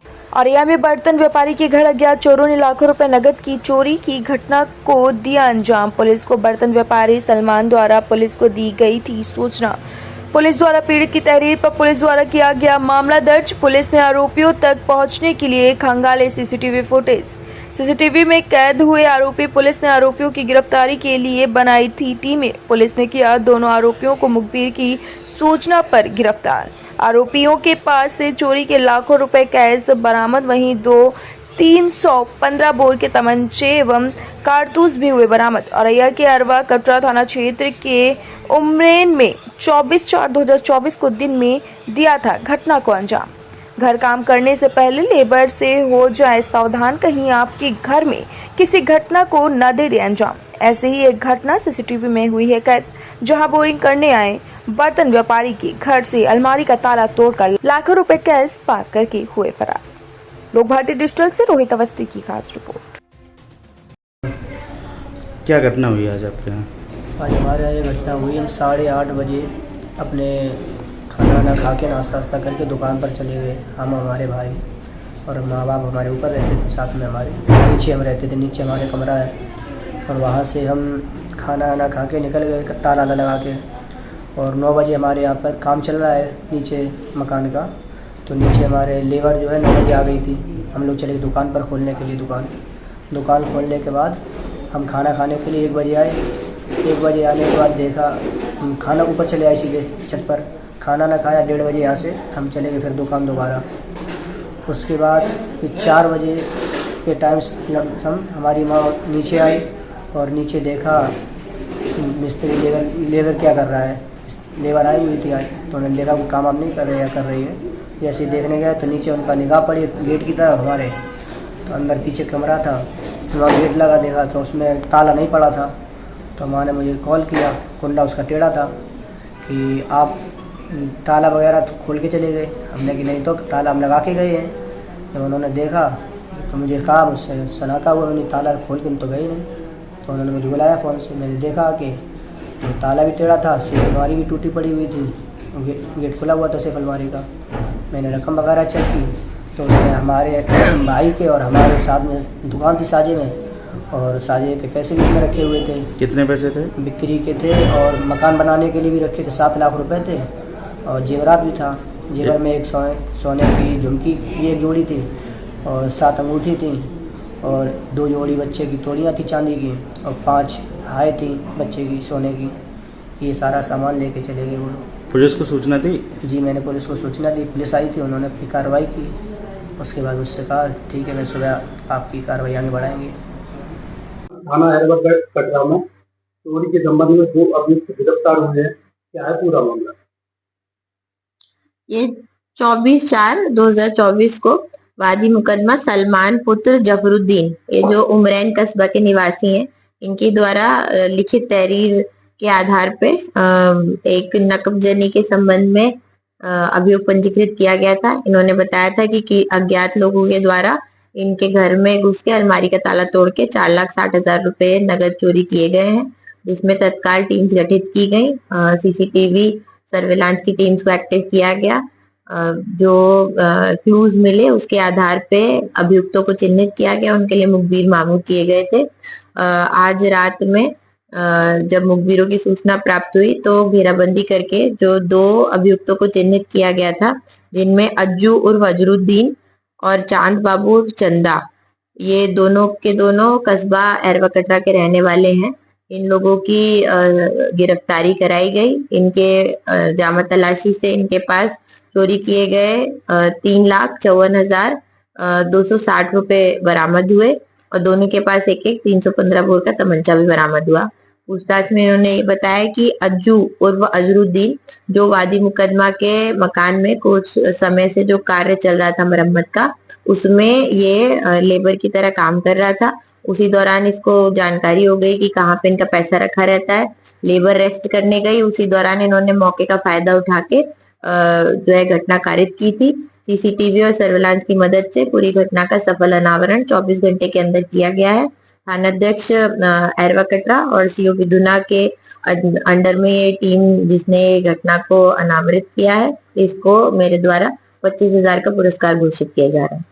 औरैया में बर्तन व्यापारी के घर अज्ञात चोरों ने लाखों रुपए नकद की चोरी की घटना को दिया अंजाम। पुलिस को बर्तन व्यापारी सलमान द्वारा पुलिस को दी गई थी सूचना। पुलिस द्वारा पीड़ित की तहरीर पर पुलिस द्वारा किया गया मामला दर्ज। पुलिस ने आरोपियों तक पहुंचने के लिए खंगाले सीसीटीवी फुटेज। सीसीटीवी में कैद हुए आरोपी। पुलिस ने आरोपियों की गिरफ्तारी के लिए बनाई थी टीमें। पुलिस ने किया दोनों आरोपियों को मुखबिर की सूचना पर गिरफ्तार। आरोपियों के पास से चोरी के लाखों रुपए कैश बरामद, वहीं 315 बोर के तमंचे एवं कारतूस भी हुए बरामद। औरैया के अरवा कटरा थाना क्षेत्र के उमरेन में 24/4/2024 को दिन में दिया था घटना को अंजाम। घर काम करने से पहले लेबर से हो जाए सावधान, कहीं आपके घर में किसी घटना को न दे दे अंजाम। ऐसे ही एक घटना सीसीटीवी में हुई है कैद, जहां बोरिंग करने आए बर्तन व्यापारी के घर से अलमारी का ताला तोड़कर लाखों रुपए कैश पार करके हुए फरार। लोक भारती डिजिटल से रोहित अवस्थी की खास रिपोर्ट। क्या घटना हुई आज आपके यहाँ? आज हमारे यहाँ ये घटना हुई। हम 8:30 बजे अपने खाना वाना खा के नाश्ता वास्ता करके दुकान पर चले गए। हम, हमारे भाई और माँ बाप हमारे ऊपर रहते थे, साथ में हमारे नीचे हम रहते थे। नीचे हमारे कमरा है और वहाँ से हम खाना वाना खा के निकल गए ताला लगा के। और 9 बजे हमारे यहाँ पर काम चल रहा है नीचे मकान का, तो नीचे हमारे लेबर जो है 9 बजे आ गई थी। हम लोग चले दुकान पर खोलने के लिए। दुकान खोलने के बाद हम खाना खाने के लिए 1 बजे आए। 1 बजे आने के बाद देखा, खाना ऊपर चले आए सीधे छत पर। खाना ना खाया, 1:30 बजे यहाँ से हम चले गए फिर दुकान दोबारा। उसके बाद फिर 4 बजे के टाइम हम हमारी माँ नीचे आई और नीचे देखा मिस्त्री लेबर क्या कर रहा है। लेबर आई हुई थी आज, तो उन्होंने देखा वो काम नहीं कर रहे या कर रही है। जैसे ही देखने गया तो नीचे उनका निगाह पड़ी गेट की तरफ हमारे, तो अंदर पीछे कमरा था, वहाँ गेट लगा देखा तो उसमें ताला नहीं पड़ा था। तो माँ ने मुझे कॉल किया, कुंडा उसका टेढ़ा था, कि आप ताला वगैरह तो खोल के चले गए। हमने कि नहीं, तो ताला हम लगा के गए हैं। जब उन्होंने देखा तो मुझे कहा, मुझसे सनाता हुआ, मैंने ताला खोल के हम तो गए नहीं। तो उन्होंने मुझे बुलाया फ़ोन से। मैंने देखा कि तो ताला भी टेढ़ा था, सेफ अलमारी भी टूटी पड़ी हुई थी, गेट खुला हुआ था सेफ अलमारी का। मैंने रकम वगैरह चेक की तो उसमें हमारे भाई के और हमारे साथ में दुकान थी साजे में, और साजे के पैसे भी उसमें रखे हुए थे। कितने पैसे थे? बिक्री के थे और मकान बनाने के लिए भी रखे थे। 7 लाख रुपए थे और जेवरात भी था। जेवर में एक सोने की झुमकी की एक जोड़ी थी और 7 अंगूठी थी और 2 जोड़ी बच्चे की तोड़ियाँ थी चांदी की और 5 हाय थी बच्चे की सोने की। ये सारा सामान लेके चले गए वो लोग। पुलिस को सूचना दी? जी, मैंने पुलिस को सूचना दी। पुलिस आई थी, उन्होंने अपनी कार्रवाई की। उसके बाद उससे कहा ठीक है, मैं सुबह आपकी कार्रवाई आगे बढ़ाएंगे। थाना हैदराबाद कटरा में चोरी के संबंध में 2 अभियुक्त गिरफ्तार हुए हैं। क्या है पूरा मामला? ये 24/4/2024 को वादी मुकदमा सलमान पुत्र जफरुद्दीन, ये जो उमरैन कस्बा के निवासी हैं, इनके द्वारा लिखित तहरीर के आधार पे एक नकबजनी के संबंध में अभियोग पंजीकृत किया गया था। इन्होंने बताया था कि अज्ञात लोगों के द्वारा इनके घर में घुस के अलमारी का ताला तोड़ के 4,60,000 रुपए नगद चोरी किए गए हैं, जिसमें तत्काल टीम्स गठित की गई। सीसीटीवी सर्विलांस की टीम्स को एक्टिव किया गया। जो क्लूज मिले उसके आधार पे अभियुक्तों को चिन्हित किया गया, उनके लिए मुखबिर मामूर किए गए थे। आज रात में जब मुखबिरों की सूचना प्राप्त हुई तो घेराबंदी करके जो 2 अभियुक्तों को चिन्हित किया गया था, जिनमें अज्जू उर्फ अजरुद्दीन और चांद बाबू उर्फ चंदा, ये दोनों के दोनों कस्बा एरवा कटरा के रहने वाले हैं। इन लोगों की गिरफ्तारी कराई गई। इनके जामा तलाशी से इनके पास चोरी किए गए 3,54,260 रुपए बरामद हुए और दोनों के पास एक 315 बोर का तमंचा भी बरामद हुआ। पूछताछ में इन्होंने ये बताया कि अज्जू उर्फ अजरुद्दीन, जो वादी मुकदमा के मकान में कुछ समय से जो कार्य चल रहा था मरम्मत का, उसमें ये लेबर की तरह काम कर रहा था। उसी दौरान इसको जानकारी हो गई कि कहाँ पे इनका पैसा रखा रहता है। लेबर रेस्ट करने गई, उसी दौरान इन्होंने मौके का फायदा उठा के जो है घटना कारित की थी। सीसीटीवी और सर्विलांस की मदद से पूरी घटना का सफल अनावरण 24 घंटे के अंदर किया गया है। थानाध्यक्ष एरवा कटरा और सीओ विधुना के अंडर में ये टीम जिसने घटना को अनावरित किया है, इसको मेरे द्वारा 25,000 का पुरस्कार घोषित किया जा रहा है।